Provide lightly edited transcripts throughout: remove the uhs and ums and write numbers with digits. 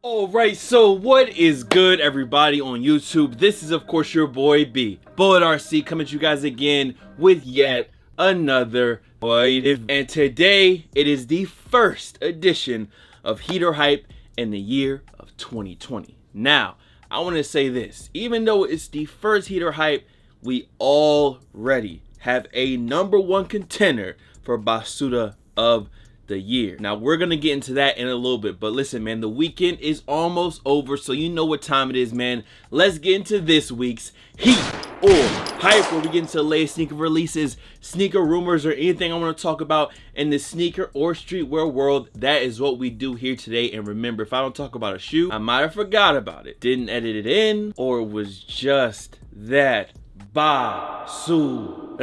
Alright, so what is good, everybody on YouTube? This is of course your boy B, Bullet RC, coming to you guys again with yet another WTF. And today it is the first edition of Heater Hype in the year of 2020. Now, I want to say this, even though it's the first Heater Hype, we already have a #1 contender for Basuda of the year. Now we're gonna get into that in a little bit, but listen, man, the weekend is almost over, so you know what time it is, man. Let's get into this week's Heat or Hype, where we get into the latest sneaker releases, sneaker rumors, or anything I want to talk about in the sneaker or streetwear world. That is what we do here today. And remember, if I don't talk about a shoe, I might have forgot about it, didn't edit it in, or it was just that Basuda.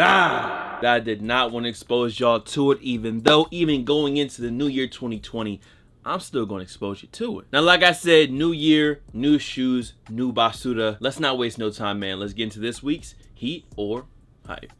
I did not want to expose y'all to it, even though even going into the new year 2020, I'm still going to expose you to it. Now, like I said, new year, new shoes, new Basuda. Let's not waste no time, man. Let's get into this week's Heat or Hype.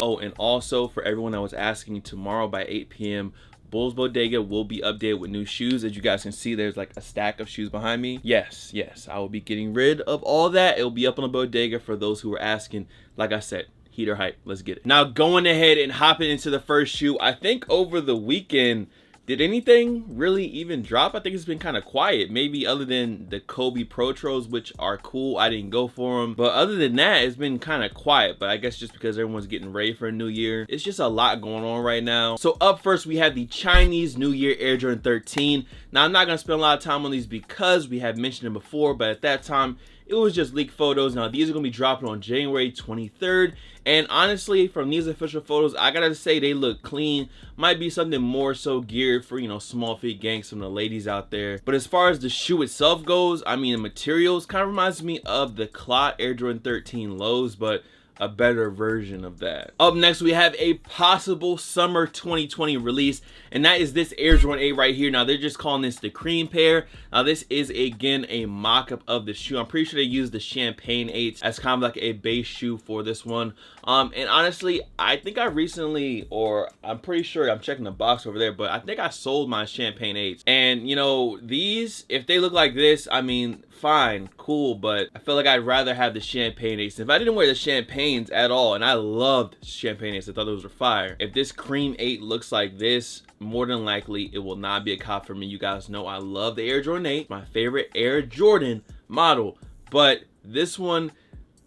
Oh, and also for everyone that was asking, tomorrow by 8 p.m., Bulls Bodega will be updated with new shoes. As you guys can see, there's like a stack of shoes behind me. Yes, I will be getting rid of all that. It will be up on the Bodega for those who were asking. Like I said, Heater Hype, let's get it. Now, going ahead and hopping into the first shoe, I think over the weekend, did anything really even drop? I think it's been kind of quiet, maybe other than the Kobe Protros, which are cool. I didn't go for them, but other than that, it's been kind of quiet. But I guess just because everyone's getting ready for a new year, it's just a lot going on right now. So up first, we have the Chinese New Year Air Jordan 13. Now, I'm not gonna spend a lot of time on these because we have mentioned them before, but at that time, it was just leaked photos. Now, these are gonna be dropping on January 23rd. And honestly, from these official photos, I gotta say they look clean. Might be something more so geared for, you know, small feet gangs from the ladies out there. But as far as the shoe itself goes, I mean, the materials kind of reminds me of the Clot Air Jordan 13 lows, but a better version of that. Up next, we have a possible summer 2020 release, and that is this Air Jordan 8 right here. Now, they're just calling this the cream pair. Now, this is again a mock-up of the shoe. I'm pretty sure they used the Champagne 8s as kind of like a base shoe for this one. And honestly, I think I recently, or I'm pretty sure, I'm checking the box over there, but I think I sold my Champagne 8s. And you know, these, if they look like this, I mean, fine, cool, but I feel like I'd rather have the Champagne 8s. If I didn't wear the Champagnes at all, and I loved Champagne 8s, I thought those were fire. If this cream 8 looks like this, more than likely it will not be a cop for me. You guys know I love the Air Jordan 8, my favorite Air Jordan model, but this one,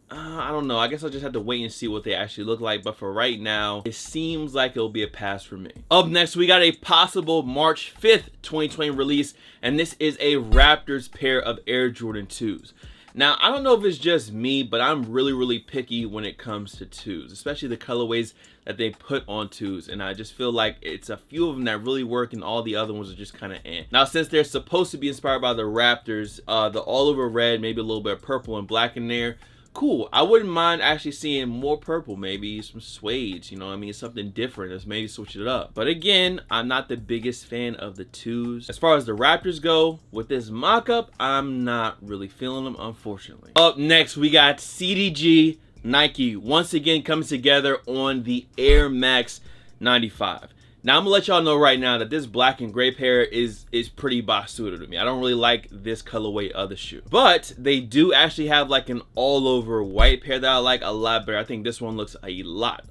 I don't know. I guess I'll just have to wait and see what they actually look like. But for right now, it seems like it'll be a pass for me. Up next, we got a possible March 5th, 2020 release. And this is a Raptors pair of Air Jordan 2s. Now, I don't know if it's just me, but I'm really picky when it comes to 2s, especially the colorways that they put on 2s. And I just feel like it's a few of them that really work and all the other ones are just kind of eh. Now, since they're supposed to be inspired by the Raptors, the all over red, maybe a little bit of purple and black in there, cool. I wouldn't mind actually seeing more purple, maybe some suede, you know what I mean? Something different. Let's maybe switch it up. But again, I'm not the biggest fan of the 2s. As far as the Raptors go, with this mock-up, I'm not really feeling them, unfortunately. Up next, we got CDG Nike once again coming together on the Air Max 95. Now, I'm gonna let y'all know right now that this black and gray pair is pretty Basuda to me. I don't really like this colorway of the shoe. But they do actually have like an all over white pair that I like a lot better. I think this one looks a lot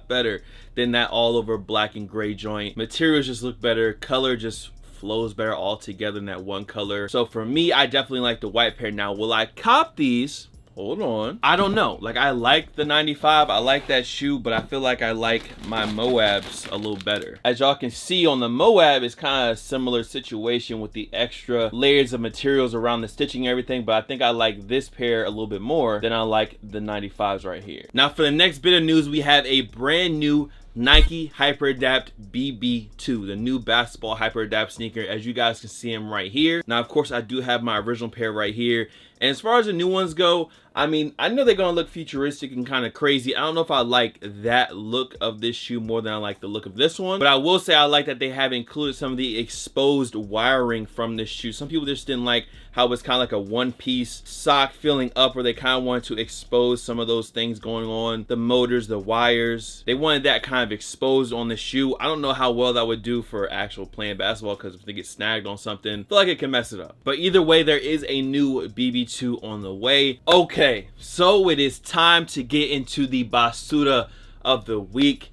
better than that all over black and gray joint. Materials just look better. Color just flows better all together in that one color. So for me, I definitely like the white pair. Now, will I cop these? Hold on. I don't know. Like, I like the 95. I like that shoe, but I feel like I like my Moabs a little better. As y'all can see on the Moab, it's kind of a similar situation with the extra layers of materials around the stitching and everything, but I think I like this pair a little bit more than I like the 95s right here. Now, for the next bit of news, we have a brand new Nike HyperAdapt BB2, the new basketball HyperAdapt sneaker. As you guys can see them right here. Now, of course, I do have my original pair right here. And as far as the new ones go, I mean, I know they're gonna look futuristic and kind of crazy. I don't know if I like that look of this shoe more than I like the look of this one, but I will say I like that they have included some of the exposed wiring from this shoe. Some people just didn't like how it's kind of like a one-piece sock filling up, where they kind of wanted to expose some of those things going on, the motors, the wires. They wanted that kind of exposed on the shoe. I don't know how well that would do for actual playing basketball, because if they get snagged on something, I feel like it can mess it up. But either way, there is a new BB2 on the way. Okay, so it is time to get into the basura of the week.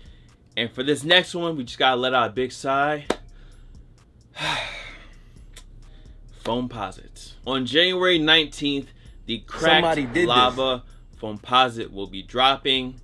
And for this next one, we just gotta let out a big sigh. Foamposites. On January 19th, the cracked lava Foamposite will be dropping.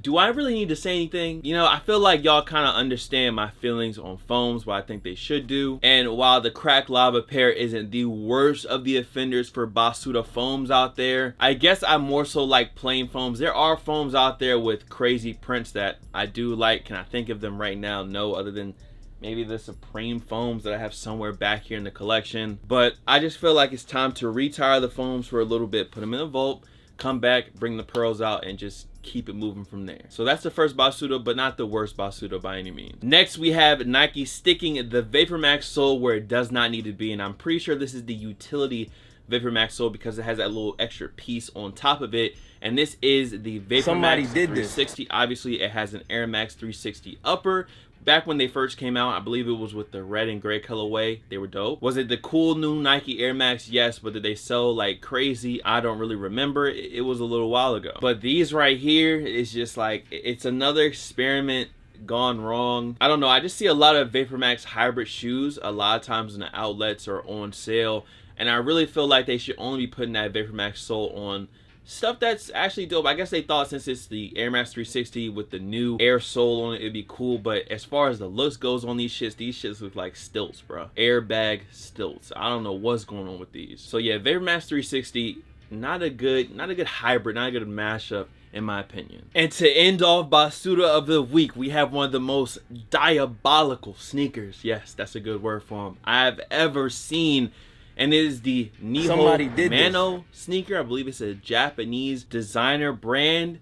Do I really need to say anything? You know, I feel like y'all kind of understand my feelings on foams, what I think they should do. And while the cracked lava pair isn't the worst of the offenders for basura foams out there, I guess I more so like plain foams. There are foams out there with crazy prints that I do like. Can I think of them right now? No, other than maybe the Supreme foams that I have somewhere back here in the collection. But I just feel like it's time to retire the foams for a little bit, put them in a vault, come back, bring the pearls out, and just keep it moving from there. So that's the first basura, but not the worst basura by any means. Next, we have Nike sticking the VaporMax sole where it does not need to be, and I'm pretty sure this is the utility VaporMax sole because it has that little extra piece on top of it, and this is the VaporMax 360. Obviously, it has an Air Max 360 upper. Back when they first came out, I believe it was with the red and gray colorway. They were dope. Was it the cool new Nike Air Max? Yes, but did they sell like crazy? I don't really remember. It was a little while ago. But these right here is just like, it's another experiment gone wrong. I don't know. I just see a lot of VaporMax hybrid shoes a lot of times in the outlets or on sale. And I really feel like they should only be putting that VaporMax sole on stuff that's actually dope. I guess they thought since it's the Air Max 360 with the new air sole on it, it'd be cool. But as far as the looks goes on these shits look like stilts, bro. Airbag stilts. I don't know what's going on with these. So yeah, VaporMax 360, not a good hybrid, not a good mashup in my opinion. And to end off basura of the week, we have one of the most diabolical sneakers, yes, that's a good word for them, I've ever seen. And it is the Niho Mano sneaker. I believe it's a Japanese designer brand.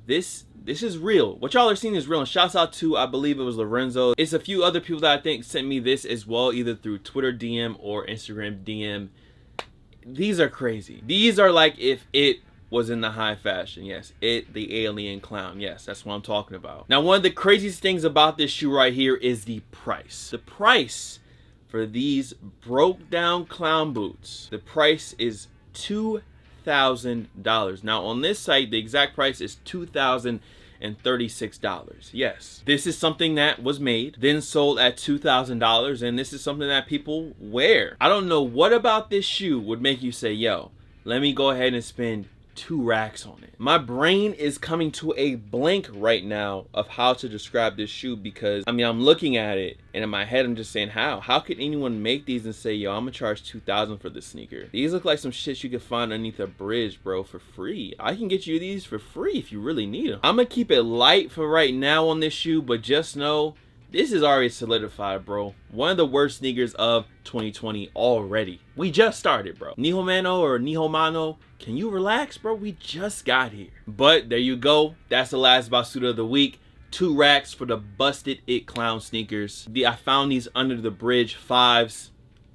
This is real. What y'all are seeing is real. And shouts out to, I believe it was Lorenzo. It's a few other people that I think sent me this as well, either through Twitter DM or Instagram DM. These are crazy. These are like if it was in the high fashion. Yes, it, the alien clown. Yes, that's what I'm talking about. Now, one of the craziest things about this shoe right here is the price. The price for these broke down clown boots, the price is $2,000. Now on this site, the exact price is $2,036. Yes, this is something that was made, then sold at $2,000, and this is something that people wear. I don't know what about this shoe would make you say, yo, let me go ahead and spend 2 racks on it. My brain is coming to a blank right now of how to describe this shoe, because I mean, I'm looking at it and in my head I'm just saying, how could anyone make these and say, yo, I'm gonna charge $2,000 for this sneaker? These look like some shit you could find underneath a bridge, bro, for free. I can get you these for free if you really need them. I'm gonna keep it light for right now on this shoe, but just know this is already solidified, bro. One of the worst sneakers of 2020 already. We just started, bro. Niho Mano or Niho Mano, can you relax, bro? We just got here. But there you go. That's the last basura of the week. 2 racks for the Busted It Clown sneakers. I found these under the bridge 5s.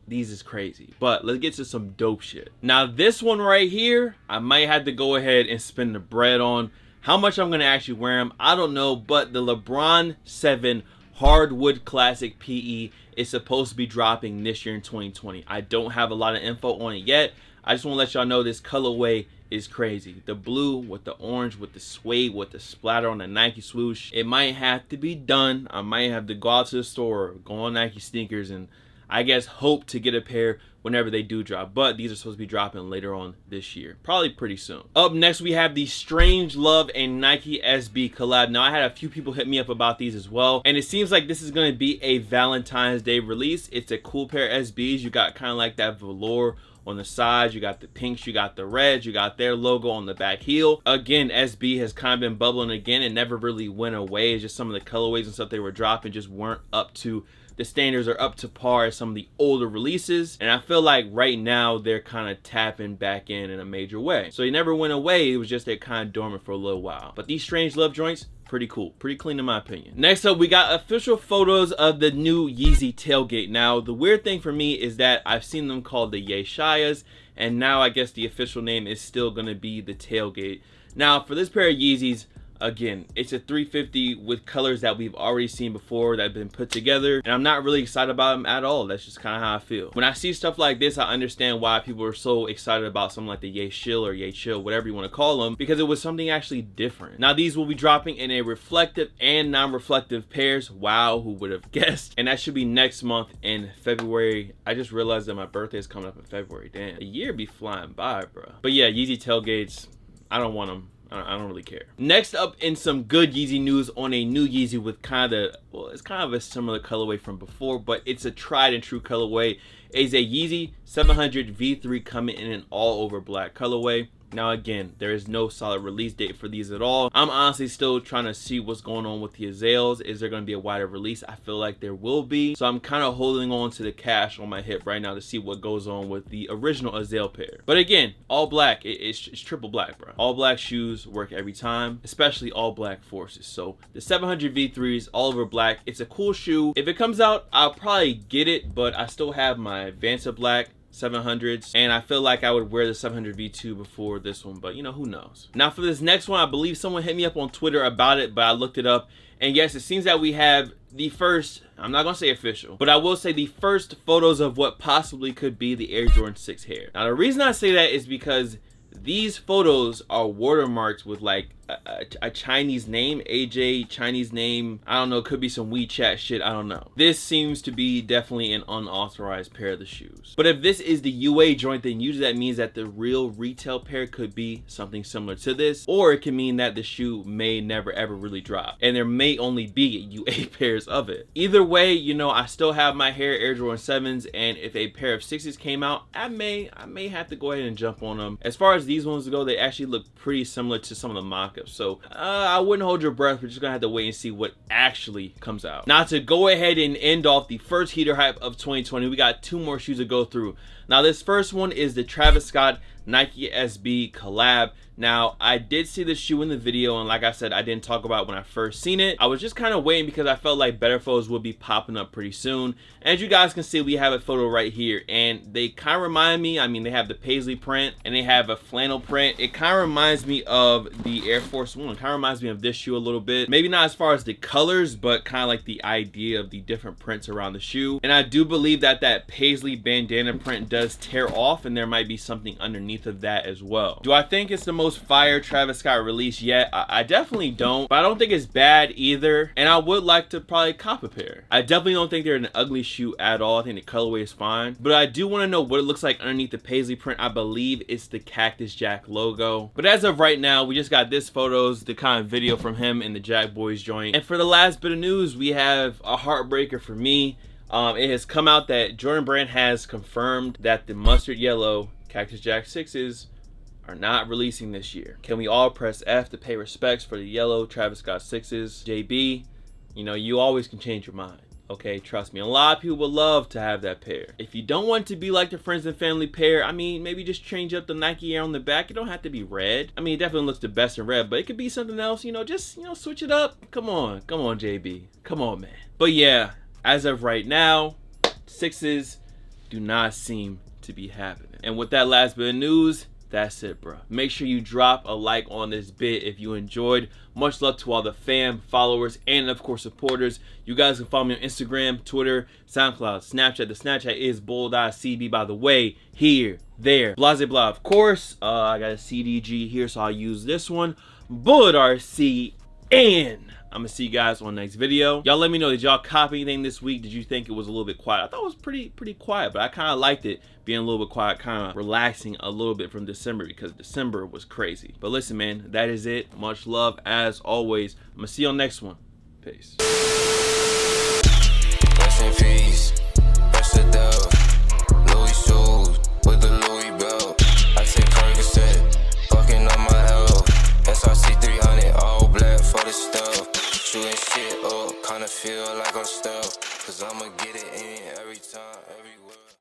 These is crazy. But let's get to some dope shit. Now this one right here, I might have to go ahead and spend the bread on. How much I'm gonna actually wear them, I don't know, but the LeBron 7 Hardwood Classic PE is supposed to be dropping this year in 2020. I don't have a lot of info on it yet. I just want to let y'all know this colorway is crazy. The blue with the orange with the suede with the splatter on the Nike swoosh. It might have to be done. I might have to go out to the store, go on Nike sneakers, and I guess hope to get a pair whenever they do drop. But these are supposed to be dropping later on this year, probably pretty soon. Up next, we have the Strangelove and Nike SB collab. Now, I had a few people hit me up about these as well, and it seems like this is going to be a Valentine's Day release. It's a cool pair of SBs. You got kind of like that velour on the sides, you got the pinks, you got the reds, you got their logo on the back heel. Again, SB has kind of been bubbling again. It never really went away. It's just some of the colorways and stuff they were dropping just weren't up to the standards are up to par as some of the older releases, and I feel like right now they're kind of tapping back in a major way. So they never went away, it was just they're kind of dormant for a little while. But these Strangelove joints, pretty cool, pretty clean in my opinion. Next up, we got official photos of the new Yeezy Tailgate. Now, the weird thing for me is that I've seen them called the Yeeshayas, and now I guess the official name is still gonna be the Tailgate. Now, for this pair of Yeezys, again, it's a 350 with colors that we've already seen before that have been put together, and I'm not really excited about them at all. That's just kind of how I feel. When I see stuff like this, I understand why people are so excited about something like the Ye Chill or Ye Chill, whatever you want to call them, because it was something actually different. Now, these will be dropping in a reflective and non-reflective pairs. Wow, who would have guessed? And that should be next month in February. I just realized that my birthday is coming up in February. Damn, a year be flying by, bro. But yeah, Yeezy Tailgates, I don't want them. I don't really care. Next up, in some good Yeezy news on a new Yeezy with kind of, well, it's kind of a similar colorway from before, but it's a tried and true colorway, is a Yeezy 700 V3 coming in an all over black colorway. Now again, there is no solid release date for these at all. I'm honestly still trying to see what's going on with the Azales. Is there going to be a wider release? I feel like there will be. So I'm kind of holding on to the cash on my hip right now to see what goes on with the original Azale pair. But again, all black, it's triple black, bro. All black shoes work every time, especially all black forces. So the 700 V3s all over black. It's a cool shoe. If it comes out, I'll probably get it, but I still have my Vanta black 700s, and I feel like I would wear the 700 V2 before this one, but you know, who knows. Now for this next one, I believe someone hit me up on Twitter about it, but I looked it up, and yes, it seems that we have the first, I'm not gonna say official, but I will say the first photos of what possibly could be the Air Jordan 6 hair. Now the reason I say that is because these photos are watermarked with like a Chinese name, AJ Chinese name. I don't know, could be some WeChat shit, I don't know. This seems to be definitely an unauthorized pair of the shoes. But if this is the UA joint, then usually that means that the real retail pair could be something similar to this, or it can mean that the shoe may never ever really drop, and there may only be UA pairs of it. Either way, you know, I still have my Air Jordan 7s, and if a pair of 6s came out, I may have to go ahead and jump on them. As far as these ones go, they actually look pretty similar to some of the mock-ups. So I wouldn't hold your breath. We're just gonna have to wait and see what actually comes out. Now to go ahead and end off the first heater hype of 2020, we got two more shoes to go through. Now this first one is the Travis Scott Nike SB collab. Now I did see the shoe in the video, and like I said, I didn't talk about it when I first seen it. I was just kind of waiting because I felt like better photos would be popping up pretty soon. As you guys can see, we have a photo right here, and they kind of remind me, I mean, they have the paisley print and they have a flannel print. It kind of reminds me of the Air Force One. It kind of reminds me of this shoe a little bit. Maybe not as far as the colors, but kind of like the idea of the different prints around the shoe. And I do believe that that paisley bandana print does tear off, and there might be something underneath of that as well. Do I think it's the most fire Travis Scott release yet? I definitely don't, but I don't think it's bad either, and I would like to probably cop a pair. I definitely don't think they're an ugly shoe at all. I think the colorway is fine, but I do want to know what it looks like underneath the paisley print. I believe it's the Cactus Jack logo, but as of right now, we just got this photos, the kind of video from him in the Jack Boys joint. And for the last bit of news, we have a heartbreaker for me. It has come out that Jordan Brand has confirmed that the mustard yellow Cactus Jack 6s are not releasing this year. Can we all press F to pay respects for the yellow Travis Scott 6s? JB, you know, you always can change your mind. Okay, trust me. A lot of people would love to have that pair. If you don't want to be like the friends and family pair, I mean, maybe just change up the Nike Air on the back. It don't have to be red. I mean, it definitely looks the best in red, but it could be something else, you know, just, you know, switch it up. Come on, JB. Come on, man. But yeah, as of right now, 6s do not seem to be happening. And with that last bit of news, that's it, bro. Make sure you drop a like on this bit if you enjoyed. Much love to all the fam, followers, and of course supporters. You guys can follow me on Instagram, Twitter, SoundCloud, Snapchat. The Snapchat is bold.cb, by the way. Here, there, blase blah. Of course, I got a CDG here, so I'll use this one. Bullet RC, and I'm gonna see you guys on the next video. Y'all let me know, did y'all copy anything this week? Did you think it was a little bit quiet? I thought it was pretty quiet, but I kind of liked it being a little bit quiet, kind of relaxing a little bit from December, because December was crazy. But listen, man, that is it. Much love as always. I'm gonna see you on the next one. Peace. Rest in peace. Rest the dove. Louis shoes with the Louis belt. I take Percocet, fucking on my health. SRC 300, all black for the stuff. Shooting shit up, kinda feel like I'm stuck, cause I'ma get it in every